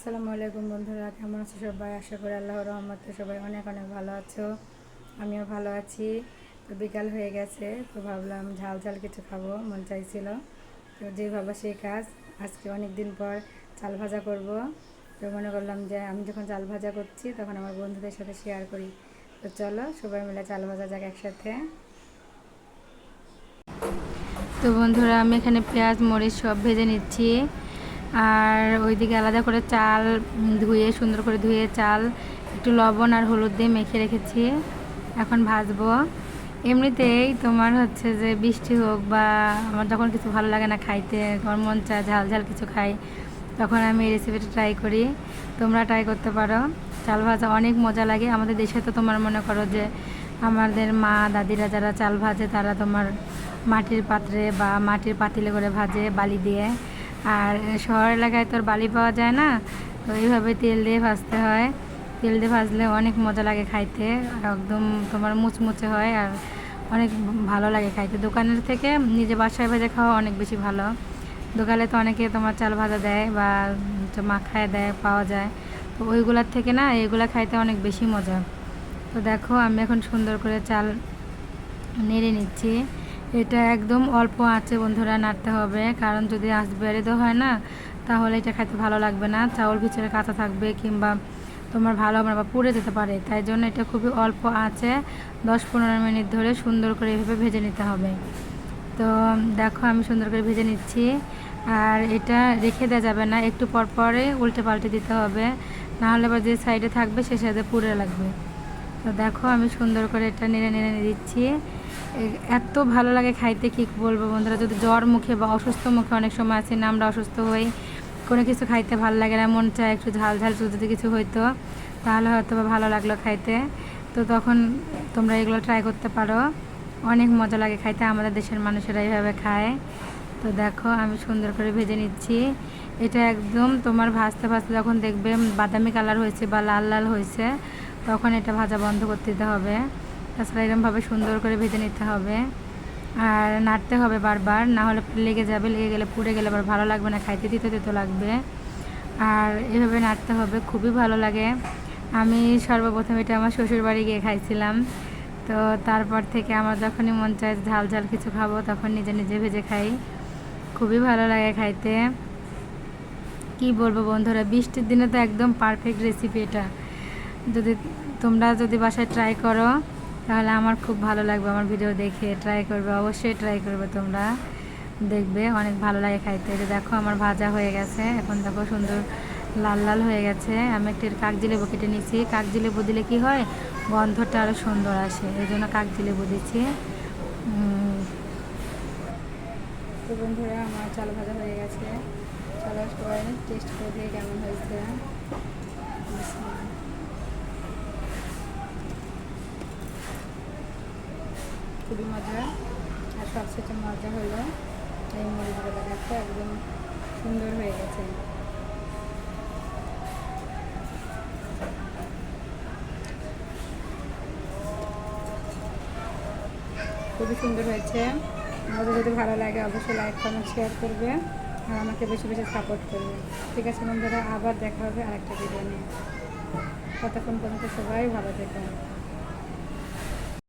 আসসালামু আলাইকুম বন্ধুরা, কেমন আছো সবাই? আশা করি আল্লাহর রহমতে সবাই অনেক অনেক ভালো আছো। আমিও ভালো আছি। তো বিকাল হয়ে গেছে, তো ভাবলাম ঝাল ঝাল কিছু খাবো, মন চাইছিল। তো যেভাবে সেই কাজ, আজকে অনেক দিন পর চাল ভাজা করব। তো মনে করলাম যে আমি যখন চাল ভাজা করছি তখন আমার বন্ধুদের সাথে শেয়ার করি। তো চলো সবাই মিলে চাল ভাজা যাক একসাথে। তো বন্ধুরা, আমি এখানে পেঁয়াজ মরিচ সব ভেজে নিচ্ছি। আর ওইদিকে আলাদা করে চাল ধুয়ে, সুন্দর করে ধুয়ে চাল একটু লবণ আর হলুদ দিয়ে মেখে রেখেছি, এখন ভাজবো। এমনিতেই তোমার হচ্ছে যে বৃষ্টি হোক বা আমার যখন কিছু ভালো লাগে না খাইতে, আমার মন চায় ঝাল ঝাল কিছু খাই, তখন আমি এই রেসিপিটা ট্রাই করি। তোমরা ট্রাই করতে পারো। চাল ভাজা অনেক মজা লাগে। আমাদের দেশে তো তোমার মনে করো যে আমাদের মা দাদিরা যারা চাল ভাজে তারা তোমার মাটির পাত্রে বা মাটির পাতিলে করে ভাজে বালি দিয়ে। আর শহর এলাকায় তো আর বালি পাওয়া যায় না, তো এইভাবে তেল দিয়ে ভাজতে হয়। তেল দিয়ে ভাজলে অনেক মজা লাগে খাইতে, একদম তোমার মুচমুচে হয় আর অনেক ভালো লাগে খাইতে। দোকানের থেকে নিজে বাসায় ভেজে খাওয়া অনেক বেশি ভালো। দোকানে তো অনেকে তোমার চাল ভাজা দেয় বা মাখায় দেয়, পাওয়া যায়। তো ওইগুলার থেকে না এইগুলা খাইতে অনেক বেশি মজা। তো দেখো আমি এখন সুন্দর করে চাল নেড়ে নিচ্ছি। এটা একদম অল্প আঁচে বন্ধুরা নাড়তে হবে, কারণ যদি আঁচ বেড়ে দেওয়া হয় না তাহলে এটা খেতে ভালো লাগবে না, চাউল ভিতরে কাঁচা থাকবে কিংবা তোমার ভালো হবে না বা পুড়ে যেতে পারে। তাই জন্য এটা খুবই অল্প আঁচে 10-15 মিনিট ধরে সুন্দর করে এভাবে ভেজে নিতে হবে। তো দেখো আমি সুন্দর করে ভেজে নিচ্ছি। আর এটা রেখে দেওয়া যাবে না, একটু পর পরে উল্টে পাল্টে দিতে হবে, নাহলে আবার যে সাইডে থাকবে সে সাইডে পুড়ে লাগবে। তো দেখো আমি সুন্দর করে এটা নেড়ে নেড়ে দিচ্ছি। এত ভালো লাগে খাইতে, কী বলবো বন্ধুরা। যদি জ্বর মুখে বা অসুস্থ মুখে, অনেক সময় আছে না আমরা অসুস্থ হই, কোনো কিছু খাইতে ভালো লাগে না, মন চায় একটু ঝাল ঝাল যদি কিছু হইতো তাহলে হয়তো বা ভালো লাগলো খাইতে। তো তখন তোমরা এগুলো ট্রাই করতে পারো, অনেক মজা লাগে খাইতে। আমাদের দেশের মানুষেরা এইভাবে খায়। তো দেখো আমি সুন্দর করে ভেজে নিচ্ছি। এটা একদম তোমার ভাজতে ভাজতে যখন দেখবে বাদামি কালার হয়েছে বা লাল লাল হয়েছে, তখন এটা ভাজা বন্ধ করতে দিতে হবে। তাছাড়া এরকমভাবে সুন্দর করে ভেজে নিতে হবে আর নাড়তে হবে বারবার, না হলে লেগে যাবে, লেগে গেলে পুড়ে গেলে আবার ভালো লাগবে না খাইতে, তিতো তিতো লাগবে। আর এভাবে নাড়তে হবে, খুবই ভালো লাগে। আমি সর্বপ্রথম এটা আমার শ্বশুর বাড়ি গিয়ে খাইছিলাম। তো তারপর থেকে আমার যখনই মন চায় ঝাল ঝাল কিছু খাবো তখন নিজে নিজে ভেজে খাই, খুবই ভালো লাগে খাইতে। কি বলবো বন্ধুরা, বৃষ্টির দিনে তো একদম পারফেক্ট রেসিপি এটা। তোমরা যদি বাসায় ট্রাই করো তাহলে আমার খুব ভালো লাগবে, আমার ভিডিও দেখে ট্রাই করবে, অবশ্যই ট্রাই করবে তোমরা, দেখবে অনেক ভালো লাগে খাইতে। এটা দেখো আমার ভাজা হয়ে গেছে, এখন দেখো সুন্দর লাল লাল হয়ে গেছে। আমি একটা কাগজি লেবু কেটে নিয়েছি, কাগজি লেবু দিলে কি হয়, গন্ধটা আরও সুন্দর আসে, এই জন্য কাগজি লেবু দিচ্ছি। তো বন্ধুরা আমার চাল ভাজা হয়ে গেছে, চলো সবাই টেস্ট করে দিয়ে কেমন হয়েছে। খুবই মজা। আর সবচেয়ে মজা হলো এই মরিচগুলো, দেখো একদম সুন্দর হয়ে গেছে। খুবই সুন্দর হয়েছে। আমাদের যদি ভালো লাগে অবশ্যই লাইক কমেন্ট শেয়ার করবে আর আমাকে বেশি বেশি সাপোর্ট করবে। ঠিক আছে বন্ধুরা, আবার দেখা হবে আরেকটা ভিডিও নিয়ে। ততক্ষণ পর্যন্ত সবাই ভালো থেকো।